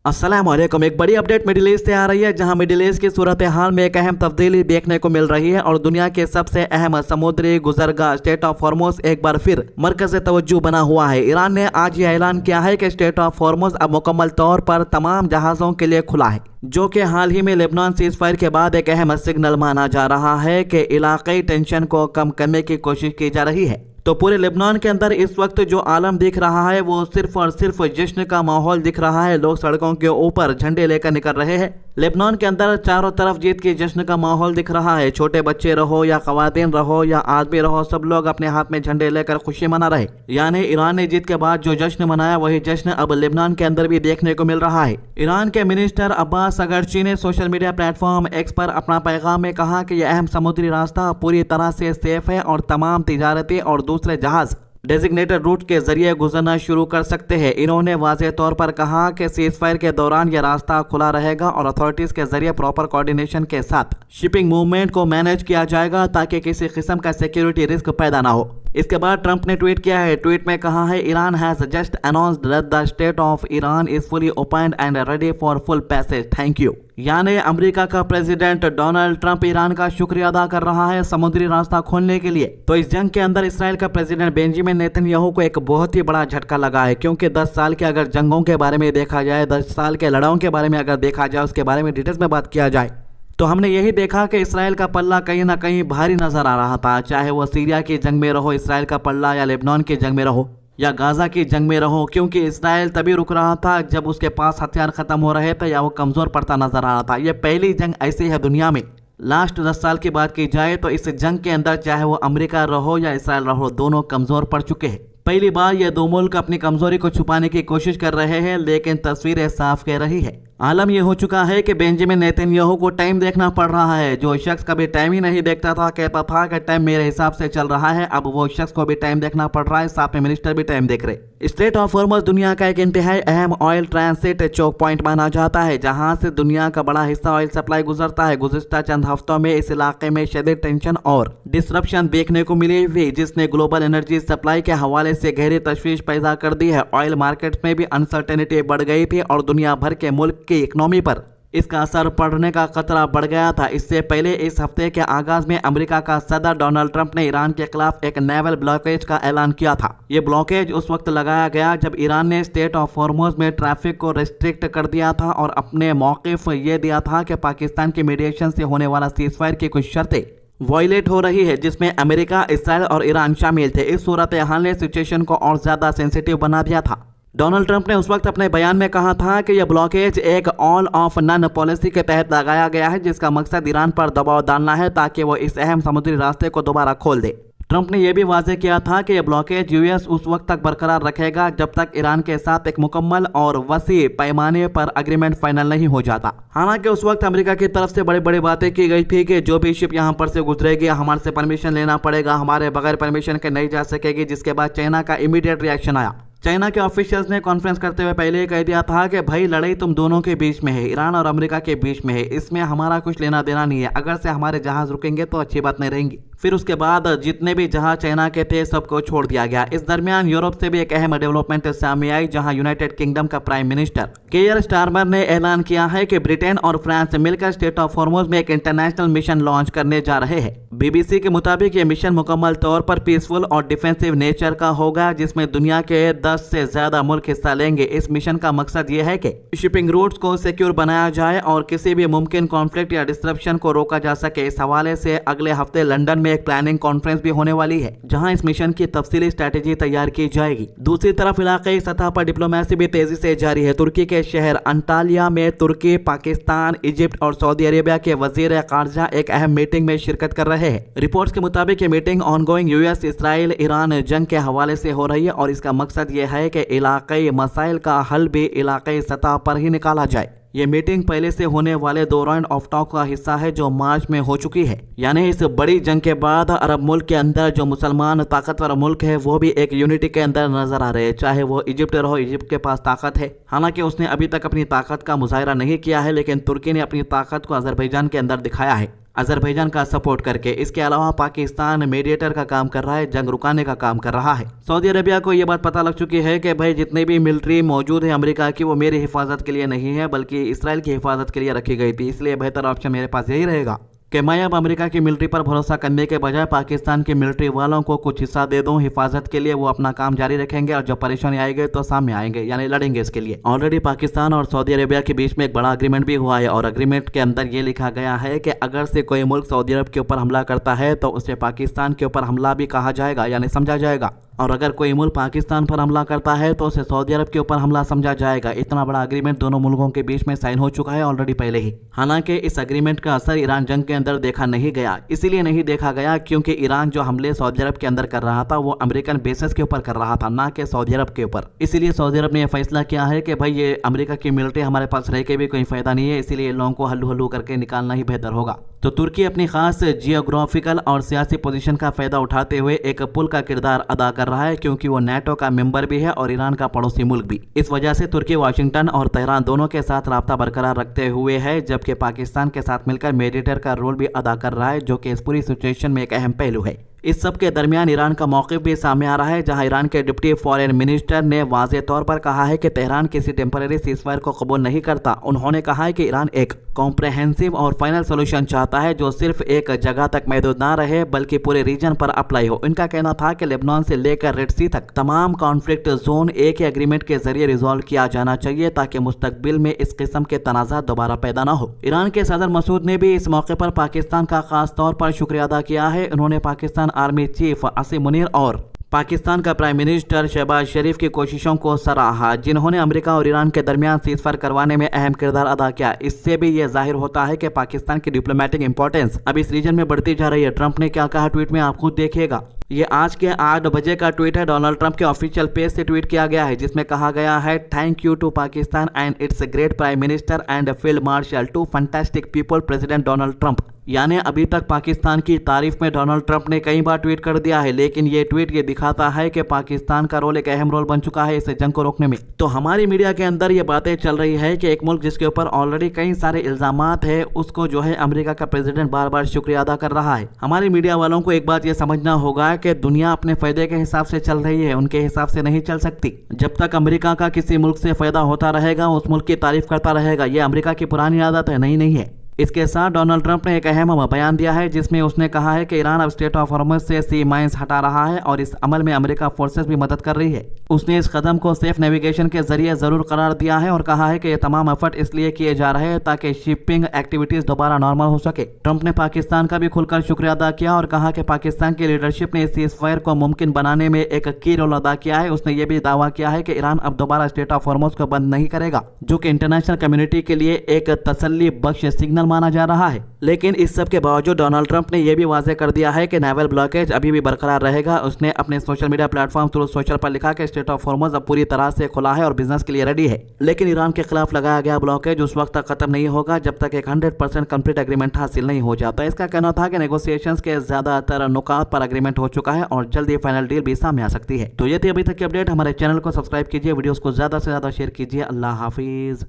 अस्सलाम वालेकुम। एक बड़ी अपडेट मिडिल ईस्ट से आ रही है, जहां मिडिल ईस्ट की सूरत हाल में एक अहम तब्दीली देखने को मिल रही है और दुनिया के सबसे अहम समुद्री गुजरगाह स्टेट ऑफ हॉर्मुज एक बार फिर मरकज तवज्जो बना हुआ है। ईरान ने आज यह ऐलान किया है कि स्टेट ऑफ हॉर्मुज अब मुकम्मल तौर पर तमाम जहाज़ों के लिए खुला है, जो कि हाल ही में लेबनान सीज फायर के बाद एक अहम सिग्नल माना जा रहा है कि इलाकाई टेंशन को कम करने की कोशिश की जा रही है। तो पूरे लेबनान के अंदर इस वक्त जो आलम दिख रहा है वो सिर्फ और सिर्फ जश्न का माहौल दिख रहा है। लोग सड़कों के ऊपर झंडे लेकर निकल रहे हैं। लेबनान के अंदर चारों तरफ जीत के जश्न का माहौल दिख रहा है। छोटे बच्चे रहो या खवातीन रहो या आदमी रहो, सब लोग अपने हाथ में झंडे लेकर खुशी मना रहे। यानी ईरान ने जीत के बाद जो जश्न मनाया वही जश्न अब लेबनान के अंदर भी देखने को मिल रहा है। ईरान के मिनिस्टर अब्बास अगरची ने सोशल मीडिया प्लेटफॉर्म एक्स पर अपना पैगाम में कहा कि यह अहम समुद्री रास्ता पूरी तरह से सेफ है और तमाम तिजारती और दूसरे जहाज डेजिग्नेटेड रूट के जरिए गुजरना शुरू कर सकते हैं। इन्होंने वाज़ेह तौर पर कहा कि सीज फायर के दौरान यह रास्ता खुला रहेगा और अथॉरिटीज के जरिए प्रॉपर कोऑर्डिनेशन के साथ शिपिंग मूवमेंट को मैनेज किया जाएगा ताकि किसी किस्म का सिक्योरिटी रिस्क पैदा ना हो। इसके बाद ट्रंप ने ट्वीट किया है। ट्वीट में कहा है, Iran has just announced that the state of Iran is fully open and ready for full passage, thank you. यानी अमेरिका का प्रेसिडेंट डोनाल्ड ट्रंप ईरान का शुक्रिया अदा कर रहा है समुद्री रास्ता खोलने के लिए। तो इस जंग के अंदर इसराइल का प्रेसिडेंट बेंजामिन नेतन्याहू को एक बहुत ही बड़ा झटका लगा है, क्योंकि 10 साल के अगर जंगों के बारे में देखा जाए, 10 साल के लड़ाइयों के बारे में अगर देखा जाए, उसके बारे में डिटेल्स में बात किया जाए, तो हमने यही देखा कि इसराइल का पल्ला कहीं ना कहीं भारी नजर आ रहा था। चाहे वो सीरिया की जंग में रहो इसराइल का पल्ला, या लेबनान की जंग में रहो, या गाजा की जंग में रहो, क्योंकि इसराइल तभी रुक रहा था जब उसके पास हथियार खत्म हो रहे थे या वो कमजोर पड़ता नजर आ रहा था। ये पहली जंग ऐसी है दुनिया में। लास्ट 10 साल की बात की जाए तो इस जंग के अंदर चाहे वो अमेरिका रहो या इसराइल रहो, दोनों कमजोर पड़ चुके हैं। पहली बार ये दो मुल्क अपनी कमजोरी को छुपाने की कोशिश कर रहे हैं, लेकिन तस्वीरें साफ कह रही है। आलम यह हो चुका है कि बेंजामिन नेतन्याहू को टाइम देखना पड़ रहा है। जो शख्स कभी टाइम ही नहीं देखता था, कहता था कि टाइम मेरे हिसाब से चल रहा है, अब वो शख्स को भी टाइम देखना पड़ रहा है, साथ में मिनिस्टर भी टाइम देख रहे। स्ट्रेट ऑफ हॉर्मुज दुनिया का एक इंतहाई अहम ऑयल ट्रांसिट चौक पॉइंट माना जाता है, जहां से दुनिया का बड़ा हिस्सा ऑयल सप्लाई गुजरता है। गुज़िश्ता चंद हफ्तों में इस इलाके में शदीद टेंशन और डिसरप्शन देखने को मिली हुई, जिसने ग्लोबल एनर्जी सप्लाई के हवाले से गहरी तशवीश पैदा कर दी है। ऑयल मार्केट में भी अनसर्टेनिटी बढ़ गई थी और दुनिया भर के मुल्क की इकनॉमी पर इसका असर पड़ने का खतरा बढ़ गया था। इससे पहले इस हफ्ते के आगाज में अमेरिका का सदर डोनाल्ड ट्रंप ने ईरान के खिलाफ एक नेवल ब्लॉकेज का ऐलान किया था। ये ब्लॉकेज उस वक्त लगाया गया जब ईरान ने स्टेट ऑफ हॉर्मुज में ट्रैफिक को रेस्ट्रिक्ट कर दिया था और अपने मौक़िफ़ ये दिया था कि पाकिस्तान की मीडिएशन से होने वाला सीज फायर की कुछ शर्तें वायलेट हो रही है, जिसमें अमेरिका, इसराइल और ईरान शामिल थे। इस सूरत हाल ने सिचुएशन को और ज्यादा सेंसिटिव बना दिया था। डोनाल्ड ट्रंप ने उस वक्त अपने बयान में कहा था कि यह ब्लॉकेज एक ऑल ऑफ नन पॉलिसी के तहत लगाया गया है, जिसका मकसद ईरान पर दबाव डालना है ताकि वो इस अहम समुद्री रास्ते को दोबारा खोल दे। ट्रंप ने यह भी वाज़ेह किया था कि यह ब्लॉकेज यूएस उस वक्त तक बरकरार रखेगा जब तक ईरान के साथ एक मुकम्मल और वसी पैमाने पर एग्रीमेंट फाइनल नहीं हो जाता। हालांकि उस वक्त अमेरिका की तरफ से बड़ी बड़ी बातें की गई थी कि जो भी शिप यहां पर से गुजरेगी हमारे से परमिशन लेना पड़ेगा, हमारे बगैर परमिशन के नहीं जा सकेगी, जिसके बाद चाइना का इमीडिएट रिएक्शन आया। चाइना के ऑफिशियल्स ने कॉन्फ्रेंस करते हुए पहले ही कह दिया था कि भाई लड़ाई तुम दोनों के बीच में है, ईरान और अमेरिका के बीच में है, इसमें हमारा कुछ लेना देना नहीं है। अगर से हमारे जहाज रुकेंगे तो अच्छी बात नहीं रहेंगी। फिर उसके बाद जितने भी जहाज चाइना के थे सबको छोड़ दिया गया। इस दरमियान यूरोप से भी एक अहम डेवलपमेंट सामने आई, जहां यूनाइटेड किंगडम का प्राइम मिनिस्टर केयर स्टारमर ने ऐलान किया है कि ब्रिटेन और फ्रांस मिलकर स्टेट ऑफ हॉर्मुज में एक इंटरनेशनल मिशन लॉन्च करने जा रहे हैं। बीबीसी के मुताबिक ये मिशन मुकम्मल तौर पर पीसफुल और डिफेंसिव नेचर का होगा, जिसमें दुनिया के 10 से ज्यादा मुल्क हिस्सा लेंगे। इस मिशन का मकसद ये है कि शिपिंग रूट्स को सिक्योर बनाया जाए और किसी भी मुमकिन कॉन्फ्लिक्ट या डिस्ट्रप्शन को रोका जा सके। इस हवाले से अगले हफ्ते लंदन में एक प्लानिंग कॉन्फ्रेंस भी होने वाली है, जहां इस मिशन की तफसीली स्ट्रेटेजी तैयार की जाएगी। दूसरी तरफ इलाकाई सतह पर डिप्लोमेसी भी तेजी से जारी है। तुर्की के शहर अंटालिया में तुर्की, पाकिस्तान, इजिप्ट और सऊदी अरेबिया के वजीर खारजा एक अहम मीटिंग में शिरकत कर रहे हैं। रिपोर्ट्स के मुताबिक ये meeting ongoing US Israel Iran जंग के हवाले से हो रही है और इसका मकसद ये है कि इलाकाई मसाइल का हल भी इलाकाई सतह पर ही निकाला जाए। ये मीटिंग पहले से होने वाले 2 राउंड ऑफ टॉक का हिस्सा है जो मार्च में हो चुकी है। यानी इस बड़ी जंग के बाद अरब मुल्क के अंदर जो मुसलमान ताकतवर मुल्क है वो भी एक यूनिटी के अंदर नजर आ रहे हैं। चाहे वो इजिप्ट रहो, इजिप्ट के पास ताकत है, हालांकि उसने अभी तक अपनी ताकत का मुजाहिरा नहीं किया है, लेकिन तुर्की ने अपनी ताकत को अजरबैजान के अंदर दिखाया है। अजरबैजान का सपोर्ट करके। इसके अलावा पाकिस्तान मीडिएटर का काम कर रहा है, जंग रुकाने का काम कर रहा है। सऊदी अरेबिया को ये बात पता लग चुकी है कि भाई जितने भी मिलिट्री मौजूद है अमेरिका की, वो मेरी हिफाजत के लिए नहीं है बल्कि इसराइल की हिफाजत के लिए रखी गई थी, इसलिए बेहतर ऑप्शन मेरे पास यही रहेगा कि मैं अब अमेरिका की मिलिट्री पर भरोसा करने के बजाय पाकिस्तान की मिलिट्री वालों को कुछ हिस्सा दे दूं हिफाजत के लिए। वो अपना काम जारी रखेंगे और जब परेशानी आएगी तो सामने आएंगे, यानी लड़ेंगे इसके लिए। ऑलरेडी पाकिस्तान और सऊदी अरेबिया के बीच में एक बड़ा एग्रीमेंट भी हुआ है और एग्रीमेंट के अंदर ये लिखा गया है कि अगर से कोई मुल्क सऊदी अरब के ऊपर हमला करता है तो उसे पाकिस्तान के ऊपर हमला भी कहा जाएगा, यानी समझा जाएगा, और अगर कोई मुल्क पाकिस्तान पर हमला करता है तो उसे सऊदी अरब के ऊपर हमला समझा जाएगा। इतना बड़ा एग्रीमेंट दोनों मुल्कों के बीच में साइन हो चुका है ऑलरेडी पहले ही। हालांकि इस एग्रीमेंट का असर ईरान जंग के अंदर देखा नहीं गया, इसीलिए नहीं देखा गया क्योंकि ईरान जो हमले सऊदी अरब के अंदर कर रहा था वो अमेरिकन बेसिस के ऊपर कर रहा था, ना कि सऊदी अरब के ऊपर। इसीलिए सऊदी अरब ने यह फैसला किया है कि भाई ये अमेरिका की मिलिट्री हमारे पास रह के भी कोई फायदा नहीं है, इसीलिए लोगों को हल्लू हल्लू करके निकालना ही बेहतर होगा। तो तुर्की अपनी खास जियोग्राफिकल और सियासी पोजीशन का फायदा उठाते हुए एक पुल का किरदार अदा कर रहा है, क्योंकि वो नेटो का मेंबर भी है और ईरान का पड़ोसी मुल्क भी। इस वजह से तुर्की वाशिंगटन और तेहरान दोनों के साथ राब्ता बरकरार रखते हुए है, जबकि पाकिस्तान के साथ मिलकर मीडिएटर का रोल भी अदा कर रहा है, जो कि इस पूरी सिचुएशन में एक अहम पहलू है। इस सब के दरमियान ईरान का मौक़िफ़ भी सामने आ रहा है, जहां ईरान के डिप्टी फॉरेन मिनिस्टर ने वाज़ेह तौर पर कहा है कि तेहरान किसी टेम्परेरी सीज़फायर को कबूल नहीं करता। उन्होंने कहा है कि ईरान एक कॉम्प्रहेंसिव और फाइनल सोल्यूशन चाहता है जो सिर्फ एक जगह तक महदूद ना रहे बल्कि पूरे रीजन पर अप्लाई हो। इनका कहना था कि लेबनान से लेकर रेड सी तक तमाम कॉन्फ्लिक्ट जोन एक ही एग्रीमेंट के जरिए रिजॉल्व किया जाना चाहिए ताकि मुस्तकबिल में इस किस्म के तनाज़ा दोबारा पैदा ना हो। ईरान के सदर मसूद ने भी इस मौके पर पाकिस्तान का खास तौर पर शुक्रिया अदा किया है। उन्होंने पाकिस्तान आर्मी चीफ आसिम मुनीर और पाकिस्तान का प्राइम मिनिस्टर शहबाज शरीफ की कोशिशों को सराहा, जिन्होंने अमेरिका और ईरान के दरमियान सीज़फायर करवाने में अहम किरदार अदा किया। इससे भी ये जाहिर होता है कि पाकिस्तान की डिप्लोमेटिक इंपॉर्टेंस अब इस रीजन में बढ़ती जा रही है। ट्रंप ने क्या कहा ट्वीट में, आप खुद देखिएगा। ये आज के 8 बजे का ट्वीट है, डोनाल्ड ट्रंप के ऑफिशियल पेज से ट्वीट किया गया है, जिसमें कहा गया है, thank you to Pakistan and its great prime minister and field marshal, to fantastic people, president Donald Trump. यानी अभी तक पाकिस्तान की तारीफ में डोनाल्ड ट्रंप ने कई बार ट्वीट कर दिया है, लेकिन ये ट्वीट ये दिखाता है कि पाकिस्तान का रोल एक अहम रोल बन चुका है इस जंग को रोकने में। तो हमारी मीडिया के अंदर ये बातें चल रही है कि एक मुल्क जिसके ऊपर ऑलरेडी कई सारे इल्जामात है, उसको जो है अमेरिका का प्रेसिडेंट बार बार शुक्रिया अदा कर रहा है। हमारी मीडिया वालों को एक बात ये समझना होगा कि दुनिया अपने फायदे के हिसाब से चल रही है, उनके हिसाब से नहीं चल सकती। जब तक अमेरिका का किसी मुल्क से फायदा होता रहेगा, उस मुल्क की तारीफ करता रहेगा, ये अमेरिका की पुरानी आदत है, नहीं है। इसके साथ डोनाल्ड ट्रंप ने एक अहम बयान दिया है, जिसमें उसने कहा है कि ईरान अब स्टेट ऑफ हॉर्मुज़ से सी माइंस हटा रहा है और इस अमल में अमेरिका फोर्सेस भी मदद कर रही है। उसने इस कदम को सेफ नेविगेशन के जरिए जरूर करार दिया है और कहा है कि ये तमाम एफर्ट इसलिए किए जा रहे हैं ताकि शिपिंग एक्टिविटीज दोबारा नॉर्मल हो सके। ट्रंप ने पाकिस्तान का भी खुलकर शुक्रिया अदा किया और कहा कि पाकिस्तान की लीडरशिप ने इस सीज़फायर को मुमकिन बनाने में एक की रोल अदा किया है। उसने ये भी दावा किया है कि ईरान अब दोबारा स्टेट ऑफ हॉर्मुज़ को बंद नहीं करेगा, जो कि इंटरनेशनल कम्युनिटी के लिए एक तसल्ली बख्श सिग्नल माना जा रहा है। लेकिन इस सब के बावजूद डोनाल्ड ट्रंप ने यह भी वाज़ेह कर दिया है कि नेवल ब्लॉकेज अभी भी बरकरार रहेगा। उसने अपने social media platform through social पर लिखा कि स्टेट ऑफ हॉर्मुज़ अब पूरी तरह से खुला है और बिजनेस के लिए रेडी है। लेकिन ईरान के खिलाफ लगाया गया ब्लॉकेज उस वक्त तक खत्म नहीं होगा जब तक एक 100% कंप्लीट एग्रीमेंट हासिल नहीं हो जाता। इसका कहना था कि नेगोशिएशंस के ज्यादातर नुकात पर एग्रीमेंट हो चुका है और जल्द ही फाइनल डील भी सामने आ सकती है। तो ये थी अभी तक की अपडेट। हमारे चैनल को सब्सक्राइब कीजिए, वीडियोस को ज्यादा से ज्यादा शेयर कीजिए। अल्लाह हाफिज।